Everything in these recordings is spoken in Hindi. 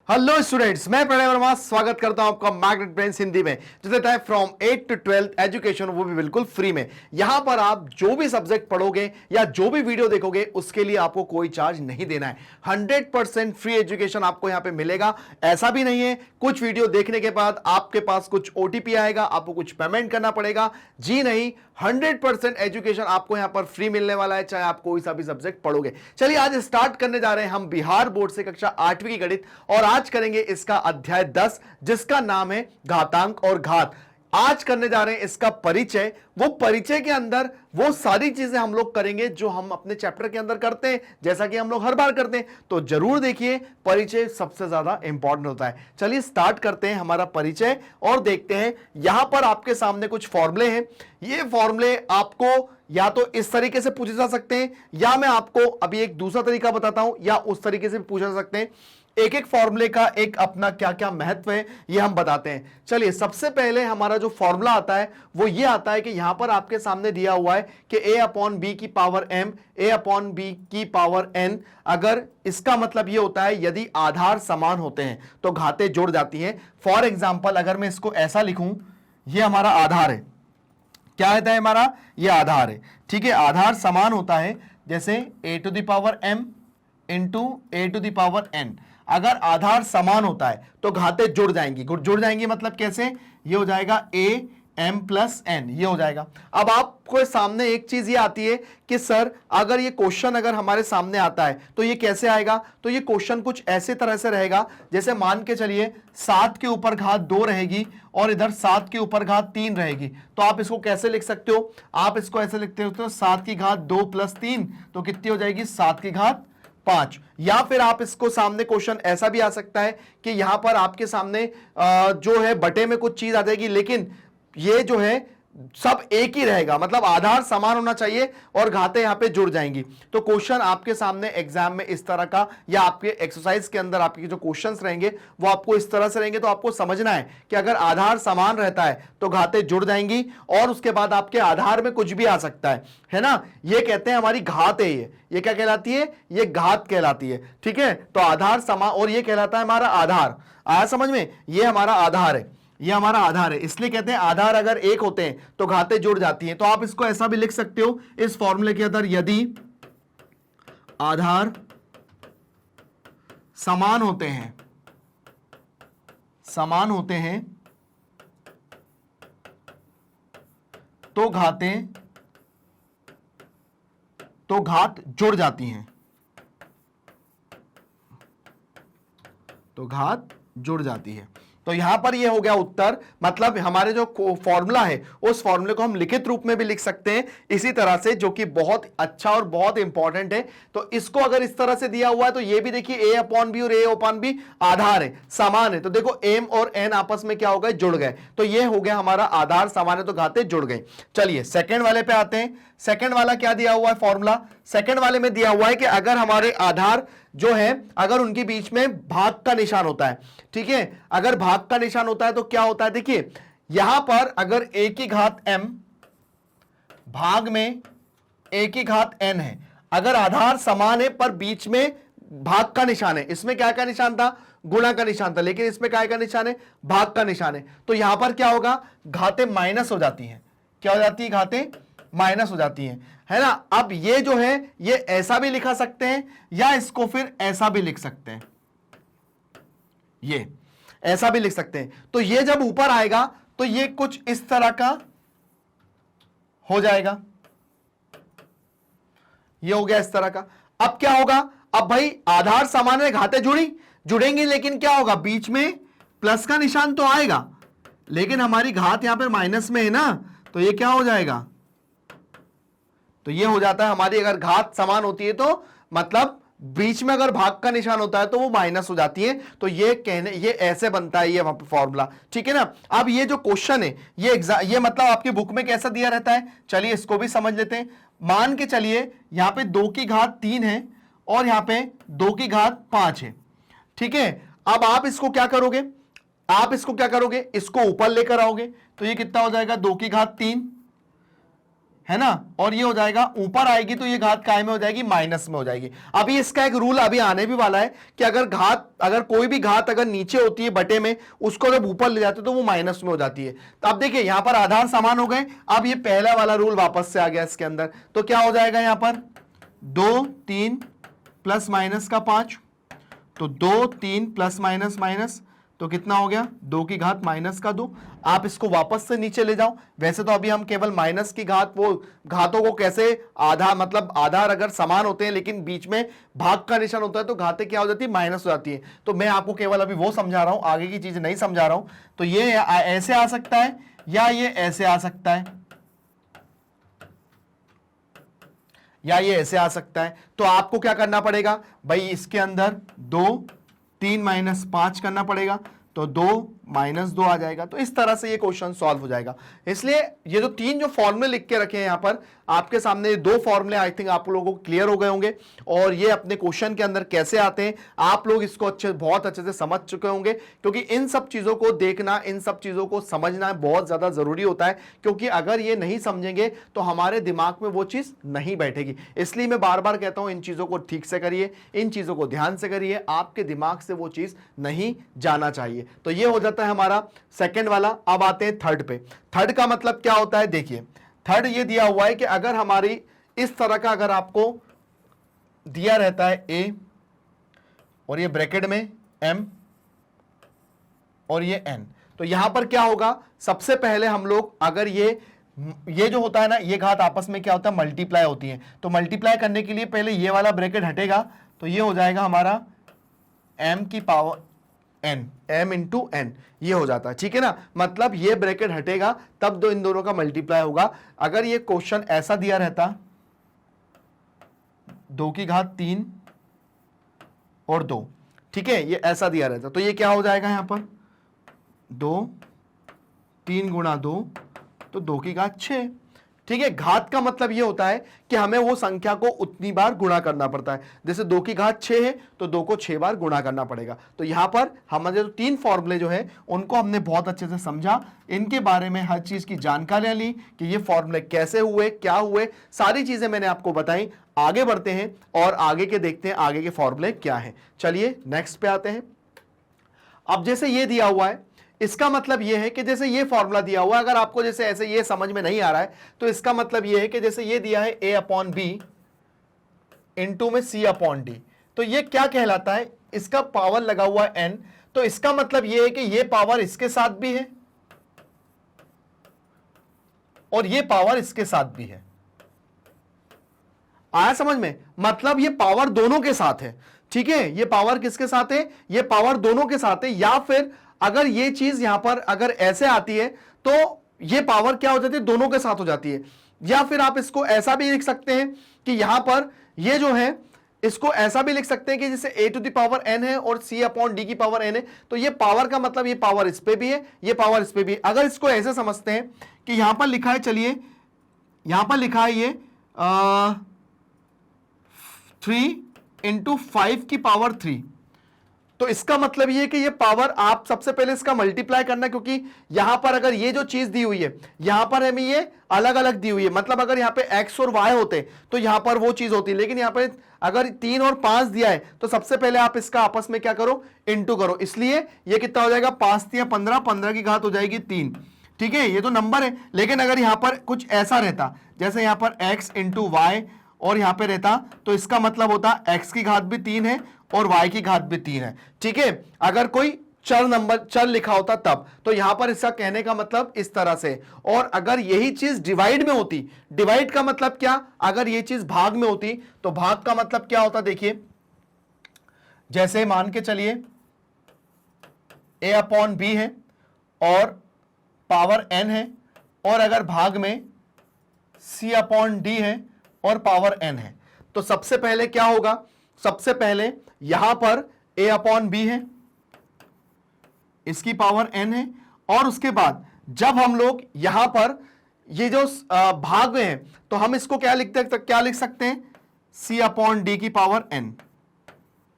हेलो स्टूडेंट्स, मैं प्रणय वर्मा स्वागत करता हूं आपका मैग्नेट ब्रेन्स हिंदी में, जो देता है फ्रॉम 8 to 12 एजुकेशन, वो भी बिल्कुल फ्री में। यहां पर आप जो भी सब्जेक्ट पढ़ोगे या जो भी वीडियो देखोगे उसके लिए आपको कोई चार्ज नहीं देना है। 100% फ्री एजुकेशन आपको यहां पे मिलेगा। ऐसा भी नहीं है कुछ वीडियो देखने के बाद आपके पास कुछ ओटीपी आएगा, आपको कुछ पेमेंट करना पड़ेगा। जी नहीं, 100% एजुकेशन आपको यहां पर फ्री मिलने वाला है, चाहे आप कोई सा भी सब्जेक्ट पढ़ोगे। चलिए आज स्टार्ट करने जा रहे हैं हम बिहार बोर्ड से कक्षा 8वीं की गणित, और आज करेंगे इसका अध्याय 10 जिसका नाम है घातांक और घात। आज करने जा रहे हैं इसका परिचय। वो परिचय के अंदर वो सारी चीजें हम लोग करेंगे जो हम अपने चैप्टर के अंदर करते हैं, जैसा कि हम लोग हर बार करते हैं। तो जरूर देखिए, परिचय सबसे ज्यादा इंपॉर्टेंट होता है। चलिए स्टार्ट करते हैं हमारा परिचय और देखते हैं। यहां पर आपके सामने कुछ फॉर्मूले हैं। ये फॉर्मूले आपको या तो इस तरीके से पूछे जा सकते हैं, या मैं आपको अभी एक दूसरा तरीका बताता हूं, या उस तरीके से भी पूछे जा सकते हैं। एक एक फॉर्मूले का एक अपना क्या क्या महत्व है ये हम बताते हैं। चलिए सबसे पहले हमारा जो फॉर्मूला आता है वो ये आता है कि यहां पर आपके सामने दिया हुआ है कि a/b की पावर m a/b की पावर n, अगर इसका मतलब ये होता है यदि आधार समान होते हैं तो घातें जुड़ जाती हैं। फॉर एग्जाम्पल अगर मैं इसको ऐसा लिखूं, ये हमारा आधार है। क्या है हमारा? ये आधार है। ठीक है, आधार समान होता है, जैसे a⁴m इंटू a⁴n। अगर आधार समान होता है तो घातें जुड़ जाएंगी। जुड़ जाएंगी मतलब कैसे? ये हो जाएगा am + n, ये हो जाएगा। अब आपको सामने एक चीज ये आती है कि सर अगर ये क्वेश्चन अगर हमारे सामने आता है तो ये कैसे आएगा? तो ये क्वेश्चन कुछ ऐसे तरह से रहेगा, जैसे मान के चलिए 7 के ऊपर घात 2 रहेगी और इधर 7 के ऊपर घात 3 रहेगी। तो आप इसको कैसे लिख सकते हो? आप इसको ऐसे लिखते हो 7 की घात 2 + 3, तो कितनी हो जाएगी? 7 की घात 5। या फिर आप इसको सामने क्वेश्चन ऐसा भी आ सकता है कि यहां पर आपके सामने जो है बटे में कुछ चीज आ जाएगी, लेकिन ये जो है सब एक ही रहेगा, मतलब आधार समान होना चाहिए और घातें यहां पे जुड़ जाएंगी। तो क्वेश्चन आपके सामने एग्जाम में इस तरह का, या आपके एक्सरसाइज के अंदर आपके जो क्वेश्चंस रहेंगे वो आपको इस तरह से रहेंगे। तो आपको समझना है कि अगर आधार समान रहता है तो घातें जुड़ जाएंगी, और उसके बाद आपके आधार में कुछ भी आ सकता है ना। ये कहते हैं हमारी घात है। ये क्या कहलाती है? ये घात कहलाती है। ठीक है, तो आधार समान, और ये कहलाता है हमारा आधार। आया समझ में? ये हमारा आधार है, ये हमारा आधार है। इसलिए कहते हैं आधार अगर एक होते हैं तो घातें जुड़ जाती हैं। तो आप इसको ऐसा भी लिख सकते हो इस फॉर्मूले के अंदर, यदि आधार समान होते हैं, समान होते हैं तो घात जुड़ जाती हैं, तो घात जुड़ जाती है। तो यहां पर ये हो गया उत्तर। मतलब हमारे जो फॉर्मूला है उस फॉर्मूले को हम लिखित रूप में भी लिख सकते हैं इसी तरह से, जो कि बहुत अच्छा और बहुत इंपॉर्टेंट है। तो इसको अगर इस तरह से दिया हुआ है तो ये भी देखिए a/b और a/b आधार है, समान है। तो देखो m और n आपस में क्या हो गए? जुड़ गए। तो ये हो गया हमारा आधार समान है तो घातें जुड़ गई। चलिए सेकंड वाले पे आते हैं। सेकंड वाला क्या दिया हुआ है फॉर्मूला? सेकंड वाले में दिया हुआ है कि अगर हमारे आधार जो है, अगर उनके बीच में भाग का निशान होता है, ठीक है, अगर भाग का निशान होता है तो क्या होता है? देखिए यहां पर अगर a की घात m भाग में a की घात n है, अगर आधार समान है पर बीच में भाग का निशान है, इसमें क्या का निशान था? गुणा का निशान था, लेकिन इसमें क्या का निशान है? भाग का निशान है। तो यहां पर क्या होगा? घातें माइनस हो जाती हैं। क्या हो जाती है? घातें माइनस हो जाती हैं, है ना। अब ये जो है ये ऐसा भी लिखा सकते हैं, या इसको फिर ऐसा भी लिख सकते हैं, ये ऐसा भी लिख सकते हैं। तो ये जब ऊपर आएगा तो ये कुछ इस तरह का हो जाएगा, ये हो गया इस तरह का। अब क्या होगा? अब भाई आधार समान है, घातें जुड़ेंगी, लेकिन क्या होगा? बीच में प्लस का निशान तो आएगा, लेकिन हमारी घात यहां पर माइनस में है ना, तो ये क्या हो जाएगा? तो ये हो जाता है हमारी, अगर घात समान होती है तो मतलब बीच में अगर भाग का निशान होता है तो वो माइनस हो जाती है। तो ये ऐसे बनता है ये फॉर्मूला, ठीक है ना। अब ये जो क्वेश्चन है ये मतलब आपकी बुक में कैसा दिया रहता है, चलिए इसको भी समझ लेते हैं। मान के चलिए यहां पे 2 की घात 3 है और यहां पे 2 की घात 5 है, ठीक है। अब आप इसको क्या करोगे? इसको ऊपर लेकर आओगे, तो ये कितना हो जाएगा? 2 की घात 3, है ना, और ये हो जाएगा ऊपर आएगी तो ये घात काय में हो जाएगी, माइनस में हो जाएगी। अभी इसका एक रूल अभी आने भी वाला है कि अगर कोई भी घात अगर नीचे होती है बटे में, उसको जब ऊपर ले जाते तो वो माइनस में हो जाती है। तो अब देखिए यहां पर आधार समान हो गए, अब ये पहला वाला रूल वापस से आ गया इसके अंदर, तो क्या हो जाएगा यहां पर 2 3 प्लस माइनस का 5, तो 2 3 प्लस माइनस माइनस, तो कितना हो गया 2 की घात माइनस का 2। आप इसको वापस से नीचे ले जाओ, वैसे तो अभी हम केवल माइनस की घात, वो घातों को कैसे आधा मतलब आधार अगर समान होते हैं लेकिन बीच में भाग का निशान होता है तो घातें क्या हो जाती है, माइनस हो जाती है। तो मैं आपको केवल अभी वो समझा रहा हूं, आगे की चीज नहीं समझा रहा हूं। तो ये ऐसे आ सकता है या ये ऐसे आ सकता है या ये ऐसे आ सकता है। तो आपको क्या करना पड़ेगा भाई, इसके अंदर 2 3 माइनस 5 करना पड़ेगा, तो 2 माइनस 2 आ जाएगा। तो इस तरह से ये क्वेश्चन सॉल्व हो जाएगा। इसलिए ये जो 3 जो फॉर्मूले लिख के रखे हैं यहां पर आपके सामने, 2 फॉर्मूले आई थिंक आप लोगों को क्लियर हो गए होंगे, और ये अपने क्वेश्चन के अंदर कैसे आते हैं आप लोग इसको बहुत अच्छे से समझ चुके होंगे। क्योंकि इन सब चीजों को देखना, इन सब चीजों को समझना बहुत ज्यादा जरूरी होता है, क्योंकि अगर ये नहीं समझेंगे तो हमारे दिमाग में वो चीज नहीं बैठेगी। इसलिए मैं बार बार कहता हूं इन चीजों को ठीक से करिए, इन चीजों को ध्यान से करिए, आपके दिमाग से वो चीज नहीं जाना चाहिए। तो ये हो जाता है हमारा सेकंड वाला। अब आते हैं थर्ड पे। थर्ड का मतलब क्या होता है, देखिए थर्ड ये दिया हुआ है कि अगर हमारी इस तरह का अगर आपको दिया रहता है ए और ये ब्रैकेट में m और ये n, तो यहां पर क्या होगा, सबसे पहले हम लोग अगर ये जो होता है ना, ये घात आपस में क्या होता है, मल्टीप्लाई होती है। तो मल्टीप्लाई करने के लिए पहले ये वाला ब्रैकेट हटेगा, तो ये हो जाएगा हमारा m की power n, m into n, ये हो जाता है, ठीक है ना। मतलब ये ब्रैकेट हटेगा तब इन दोनों का मल्टीप्लाई होगा। अगर ये क्वेश्चन ऐसा दिया रहता 2 की घात 3 और 2, ठीक है, ये ऐसा दिया रहता, तो ये क्या हो जाएगा यहां पर 2 3 गुणा 2, तो 2 की घात 6, ठीक है। घात का मतलब ये होता है कि हमें वो संख्या को उतनी बार गुणा करना पड़ता है। जैसे 2 की घात 6 है तो 2 को 6 बार गुणा करना पड़ेगा। तो यहां पर हमारे जो 3 फॉर्मूले जो है उनको हमने बहुत अच्छे से समझा, इनके बारे में हर चीज की जानकारी ली कि ये फॉर्मूले कैसे हुए, क्या हुए, सारी चीजें मैंने आपको बताई। आगे बढ़ते हैं और आगे के देखते हैं आगे के फॉर्मूले क्या है। चलिए नेक्स्ट पे आते हैं। अब जैसे ये दिया हुआ है, इसका मतलब यह है कि जैसे ये फॉर्मूला दिया हुआ है, अगर आपको जैसे ऐसे ये समझ में नहीं आ रहा है तो इसका मतलब यह है कि जैसे ये दिया है a अपॉन बी इंटू में c अपॉन डी, तो ये क्या कहलाता है, इसका पावर लगा हुआ है n, तो इसका मतलब यह है कि ये पावर इसके साथ भी है और ये पावर इसके साथ भी है। आया समझ में, मतलब ये पावर दोनों के साथ है, ठीक है। ये पावर किसके साथ है, ये पावर दोनों के साथ है। या फिर अगर ये चीज यहां पर अगर ऐसे आती है तो ये पावर क्या हो जाती है, दोनों के साथ हो जाती है। या फिर आप इसको ऐसा भी लिख सकते हैं कि यहां पर ये जो है इसको ऐसा भी लिख सकते हैं कि जैसे a to the power n है और c अपॉन d की पावर n है, तो ये पावर का मतलब ये पावर इस पे भी है, ये पावर इस पे भी है। अगर इसको ऐसे समझते हैं कि यहां पर लिखा है, चलिए यहां पर लिखा है ये 3 इंटू 5 की पावर 3, तो इसका मतलब ये कि ये पावर आप सबसे पहले इसका मल्टीप्लाई करना, क्योंकि यहां पर अगर ये जो चीज दी हुई है यहां पर हमें ये अलग अलग दी हुई है, मतलब अगर यहां पे x और y होते तो यहां पर वो चीज होती, लेकिन यहां पे अगर 3 और 5 दिया है तो सबसे पहले आप इसका आपस में क्या करो, इंटू करो। इसलिए ये कितना हो जाएगा, 5 3 15, 15 की घात हो जाएगी 3, ठीक है, ये तो नंबर है। लेकिन अगर यहां पर कुछ ऐसा रहता, जैसे यहां पर x इंटू वाई और यहां पे रहता, तो इसका मतलब होता x की घात भी 3 है और y की घात भी 3 है, ठीक है। अगर कोई चर लिखा होता तब, तो यहां पर इसका कहने का मतलब इस तरह से। और अगर यही चीज डिवाइड में होती, डिवाइड का मतलब क्या, अगर ये चीज भाग में होती तो भाग का मतलब क्या होता, देखिए जैसे मान के चलिए a अपॉन बी है और पावर n है, और अगर भाग में c अपॉन डी है और पावर n है, तो सबसे पहले क्या होगा, सबसे पहले यहां पर a अपॉन बी है, इसकी पावर n है, और उसके बाद जब हम लोग यहां पर ये जो भाग में है तो हम इसको क्या लिख सकते हैं, c अपॉन डी की पावर n,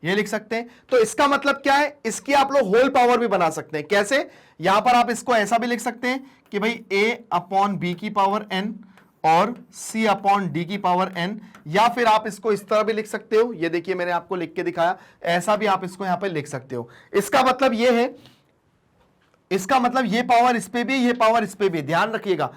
ये लिख सकते हैं। तो इसका मतलब क्या है, इसकी आप लोग होल पावर भी बना सकते हैं। कैसे, यहां पर आप इसको ऐसा भी लिख सकते हैं कि भाई a अपॉन बी की पावर n और c अपॉन डी की पावर n, या फिर आप इसको इस तरह भी लिख सकते हो, ये देखिए मैंने आपको लिख के दिखाया, ऐसा भी आप इसको यहां पे लिख सकते हो। इसका मतलब ये है, इसका मतलब ये पावर इस पे भी, ये पावर इस पे भी, ध्यान रखिएगा,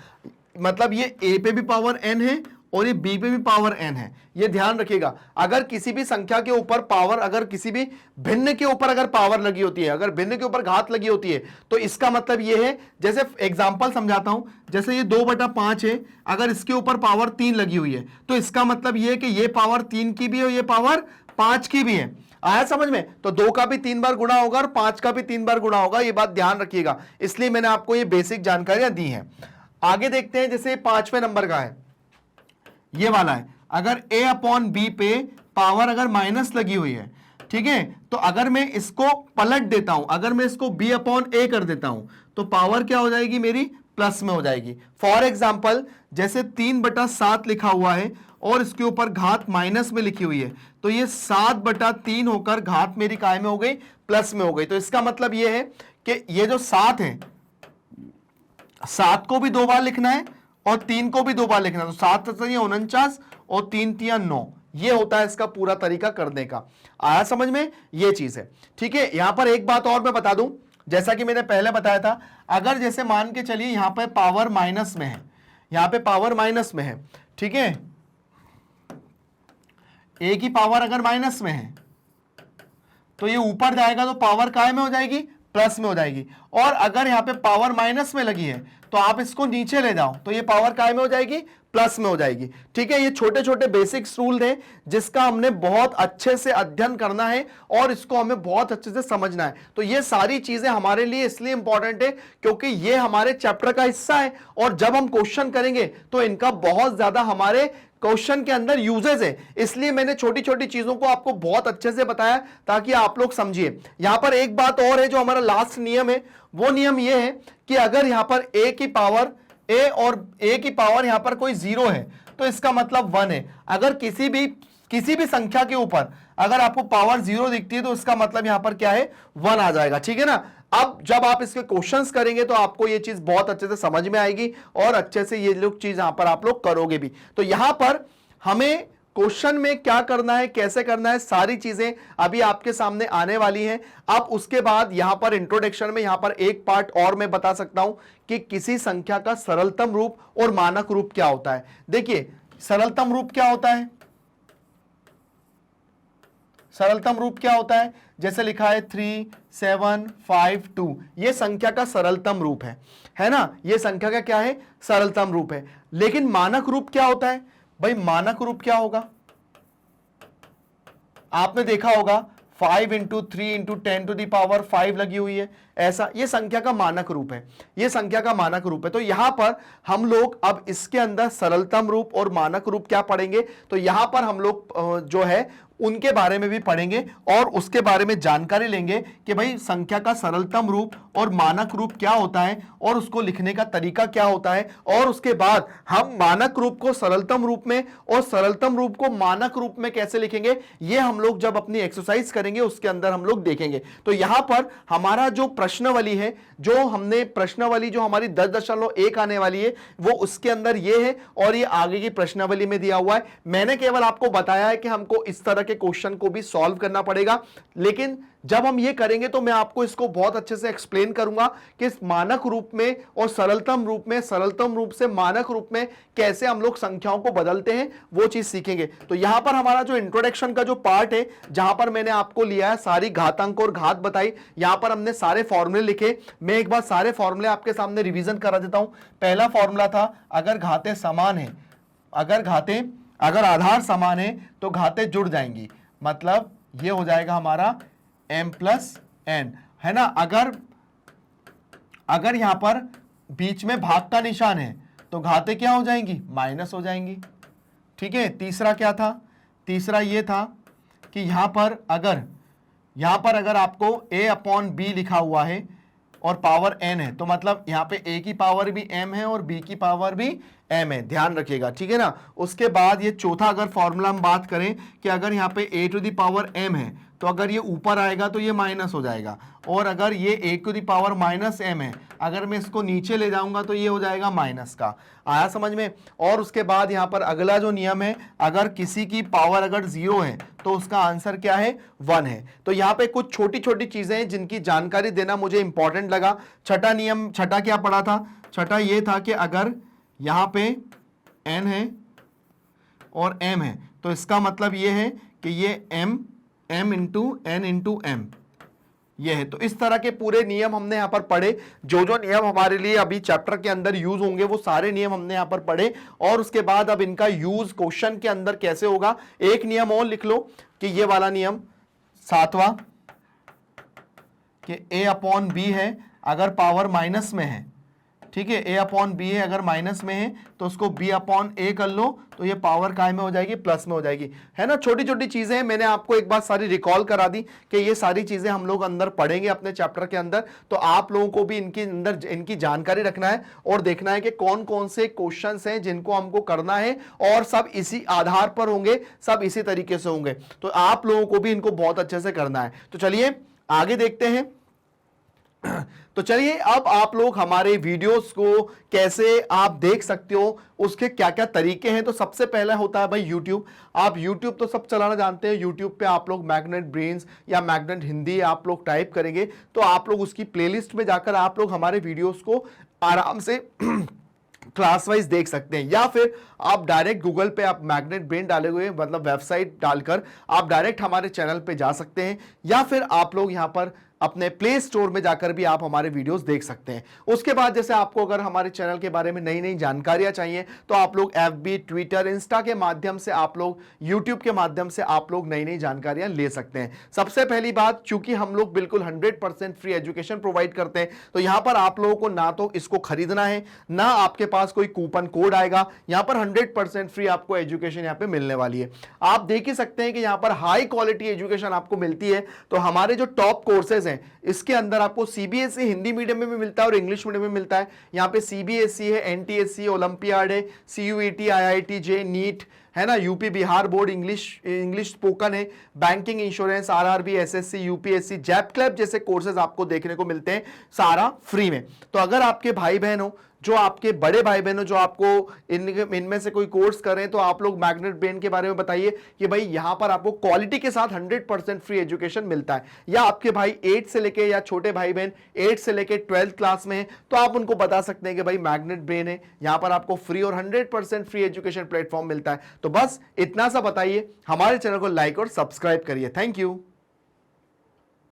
मतलब ये a पे भी पावर n है और ये b पे भी पावर n है, ये ध्यान रखिएगा। अगर किसी भी संख्या के ऊपर पावर, अगर किसी भी भिन्न के ऊपर अगर पावर लगी होती है, अगर भिन्न के ऊपर घात लगी होती है, तो इसका मतलब ये है, जैसे एग्जांपल समझाता हूं, जैसे ये 2/5 है, अगर इसके ऊपर पावर 3 लगी हुई है, तो इसका मतलब ये है कि ये पावर 3 की भी है और ये पावर 5 की भी है। आया समझ में? तो 2 का भी 3 बार गुणा होगा और 5 का भी 3 बार गुणा होगा, ये बात ध्यान रखिएगा, इसलिए मैंने आपको ये बेसिक जानकारियां दी हैं। आगे देखते हैं, जैसे 5वें नंबर का है, ये वाला है, अगर a अपॉन बी पे पावर अगर माइनस लगी हुई है, ठीक है, तो अगर मैं इसको पलट देता हूं, अगर मैं इसको b अपॉन a कर देता हूं, तो पावर क्या हो जाएगी मेरी, प्लस में हो जाएगी। फॉर एग्जाम्पल, जैसे 3/7 लिखा हुआ है और इसके ऊपर घात माइनस में लिखी हुई है, तो ये 7/3 होकर घात मेरी काय में हो गई, प्लस में हो गई। तो इसका मतलब ये है कि ये जो 7 है, 7 को भी 2 बार लिखना है और 3 को भी 2 बार लिखना है, तो 7 49 और 3 9, ये होता है इसका पूरा तरीका करने का। आया समझ में? ये चीज है, ठीक है। यहां पर एक बात और मैं बता दूं, जैसा कि मैंने पहले बताया था, अगर जैसे मान के चलिए यहां पर पावर माइनस में है, यहां पे पावर माइनस में है, ठीक है, a की पावर अगर माइनस में है, तो ये ऊपर जाएगा तो पावर काय में हो जाएगी, प्लस में हो जाएगी। और अगर यहां पे पावर माइनस में लगी है, तो आप इसको नीचे ले जाओ तो ये पावर काय में हो जाएगी, प्लस में हो जाएगी। ठीक है, ये छोटे छोटे बेसिक्स रूल हैं जिसका हमने बहुत अच्छे से अध्ययन करना है और इसको हमें बहुत अच्छे से समझना है। तो ये सारी चीजें हमारे लिए इसलिए इंपॉर्टेंट है क्योंकि ये हमारे चैप्टर का हिस्सा है और जब हम क्वेश्चन करेंगे तो इनका बहुत ज्यादा हमारे क्वेश्चन के अंदर यूजेस है, इसलिए मैंने छोटी छोटी चीजों को आपको बहुत अच्छे से बताया ताकि आप लोग समझिए। यहां पर एक बात और है, जो हमारा लास्ट नियम है, वो नियम ये है कि अगर यहां पर a की पावर a और a की पावर यहां पर कोई 0 है तो इसका मतलब 1 है। अगर किसी भी संख्या के ऊपर अगर आपको पावर 0 दिखती है तो इसका मतलब यहां पर क्या है, 1 आ जाएगा। ठीक है ना। अब जब आप इसके क्वेश्चंस करेंगे तो आपको ये चीज बहुत अच्छे से समझ में आएगी और अच्छे से ये लोग चीज यहां पर आप लोग करोगे भी। तो यहां पर हमें क्वेश्चन में क्या करना है, कैसे करना है, सारी चीजें अभी आपके सामने आने वाली हैं। अब उसके बाद यहां पर इंट्रोडक्शन में यहां पर एक पार्ट और मैं बता सकता हूं कि किसी संख्या का सरलतम रूप और मानक रूप क्या होता है। देखिए सरलतम रूप क्या होता है, सरलतम रूप क्या होता है, जैसे लिखा है 3 7 5 2, ये संख्या का सरलतम रूप है ना, ये संख्या का क्या है, सरलतम रूप है। लेकिन मानक रूप क्या होता है भाई, मानक रूप क्या होगा, आपने देखा होगा 5 × 3 × 10⁵ लगी हुई है, ऐसा ये संख्या का मानक रूप है, ये संख्या का मानक रूप है। तो यहां पर हम लोग अब इसके अंदर सरलतम रूप और मानक रूप क्या पढ़ेंगे, तो यहां पर हम लोग जो है उनके बारे में भी पढ़ेंगे और उसके बारे में जानकारी लेंगे कि भाई संख्या का सरलतम रूप और मानक रूप क्या होता है और उसको लिखने का तरीका क्या होता है, और उसके बाद हम मानक रूप को सरलतम रूप में और सरलतम रूप को मानक रूप में कैसे लिखेंगे, ये हम लोग जब अपनी एक्सरसाइज करेंगे उसके अंदर हम लोग देखेंगे। तो यहां पर हमारा जो प्रश्नावली है, जो हमने प्रश्नावली जो हमारी 10.1 आने वाली है वो उसके अंदर ये है और ये आगे की प्रश्नावली में दिया हुआ है। मैंने केवल आपको बताया है कि हमको इस तरह के क्वेश्चन को भी सॉल्व करना पड़ेगा, लेकिन जब हम ये करेंगे तो मैं आपको इसको बहुत अच्छे से एक्सप्लेन करूंगा कि इस मानक रूप में और सरलतम रूप में, सरलतम रूप से मानक रूप में कैसे हम लोग संख्याओं को बदलते हैं, वो चीज सीखेंगे। तो यहां पर हमारा जो इंट्रोडक्शन का जो पार्ट है, जहां पर मैंने आपको लिया है सारी घातांक और घात बताई, यहां पर हमने सारे फॉर्मूले लिखे। मैं एक बार सारे फॉर्मूले आपके सामने रिवीजन करा देता हूं। पहला फॉर्मूला था, अगर घातें समान है, अगर आधार समान है तो घातें जुड़ जाएंगी, मतलब ये हो जाएगा हमारा m + n, है ना। अगर यहां पर बीच में भाग का निशान है तो घातें क्या हो जाएंगी, माइनस हो जाएंगी। ठीक है। तीसरा क्या था, तीसरा ये था कि यहां पर अगर आपको a/b लिखा हुआ है और पावर n है, तो मतलब यहां पे a की पावर भी m है और b की पावर भी एम है, ध्यान रखिएगा, ठीक है ना। उसके बाद ये चौथा अगर फॉर्मूला हम बात करें कि अगर यहाँ पे a to the power m है तो अगर ये ऊपर आएगा तो ये माइनस हो जाएगा, और अगर ये a to the power minus m है अगर मैं इसको नीचे ले जाऊंगा तो ये हो जाएगा माइनस का। आया समझ में। और उसके बाद यहाँ पर अगला जो नियम है, अगर किसी की पावर अगर 0 है तो उसका आंसर क्या है, 1 है। तो यहाँ पे कुछ छोटी छोटी चीजें हैं जिनकी जानकारी देना मुझे इंपॉर्टेंट लगा। छठा नियम, छठा क्या पढ़ा था, छठा ये था कि अगर यहाँ पे n है और m है तो इसका मतलब ये है कि ये m into n into m ये है। तो इस तरह के पूरे नियम हमने यहाँ पर पढ़े। जो जो नियम हमारे लिए अभी चैप्टर के अंदर यूज होंगे वो सारे नियम हमने यहाँ पर पढ़े। और उसके बाद अब इनका यूज क्वेश्चन के अंदर कैसे होगा, एक नियम और लिख लो कि ये वाला नियम 7वां कि a अपॉन b है अगर पावर माइनस में है, ठीक है, a अपॉन बी है अगर माइनस में है तो उसको b अपॉन a कर लो तो ये पावर काय में हो जाएगी, प्लस में हो जाएगी, है ना। छोटी छोटी चीजें हैं, मैंने आपको एक बार सारी रिकॉल करा दी कि ये सारी चीजें हम लोग अंदर पढ़ेंगे अपने चैप्टर के अंदर। तो आप लोगों को भी इनके अंदर इनकी जानकारी रखना है और देखना है कि कौन कौन से क्वेश्चंस हैं जिनको हमको करना है, और सब इसी आधार पर होंगे, सब इसी तरीके से होंगे। तो आप लोगों को भी इनको बहुत अच्छे से करना है। तो चलिए आगे देखते हैं। तो चलिए अब आप लोग हमारे वीडियोस को कैसे आप देख सकते हो, उसके क्या क्या तरीके हैं। तो सबसे पहला होता है भाई YouTube। आप YouTube तो सब चलाना जानते हैं। YouTube पे आप लोग मैग्नेट ब्रेन्स या मैग्नेट हिंदी आप लोग टाइप करेंगे तो आप लोग उसकी प्लेलिस्ट में जाकर आप लोग हमारे वीडियोस को आराम से क्लास वाइज देख सकते हैं, या फिर आप डायरेक्ट गूगल पे आप मैग्नेट ब्रेन डाले हुए मतलब वेबसाइट डालकर आप डायरेक्ट हमारे चैनल पे जा सकते हैं, या फिर आप लोग यहां पर अपने प्ले स्टोर में जाकर भी आप हमारे वीडियोस देख सकते हैं। उसके बाद जैसे आपको अगर हमारे चैनल के बारे में नई नई जानकारियां चाहिए तो आप लोग FB, ट्विटर, इंस्टा के माध्यम से, आप लोग यूट्यूब के माध्यम से आप लोग नई नई जानकारियां ले सकते हैं। सबसे पहली बात, चूंकि हम लोग बिल्कुल 100% फ्री एजुकेशन प्रोवाइड करते हैं तो यहां पर आप लोगों को ना तो इसको खरीदना है, ना आपके पास कोई कूपन कोड आएगा। यहां पर 100% फ्री आपको एजुकेशन यहां पे मिलने वाली है। आप देख ही सकते हैं कि यहां पर हाई क्वालिटी एजुकेशन आपको मिलती है। तो हमारे जो टॉप कोर्सेज हैं इसके अंदर आपको CBSE हिंदी मीडियम में भी मिलता है और इंग्लिश मीडियम में मिलता है। यहाँ पे CBSE है, NTSC, ओलंपियाड है, CUET, IIT JEE, नीट है ना, UP Bihar board, English spoken है, banking, insurance, RRB, SSC, UPSC, जैप क्लैप जैसे कोर्सेज आपको देखने को मिलते हैं, सारा फ्री में। तो अगर आपके भाई बहन हो, जो आपके बड़े भाई बहन हो, जो आपको इनमें से कोई कोर्स करें तो आप लोग मैग्नेट ब्रेन के बारे में बताइए कि भाई यहां पर आपको क्वालिटी के साथ 100% फ्री एजुकेशन मिलता है। या आपके भाई 8 से लेके, या छोटे भाई बहन 8 से लेके 12th क्लास में है तो आप उनको बता सकते हैं कि भाई मैग्नेट ब्रेन है, यहां पर आपको फ्री और 100% फ्री एजुकेशन प्लेटफॉर्म मिलता है। तो बस इतना सा बताइए, हमारे चैनल को लाइक और सब्सक्राइब करिए। Thank you.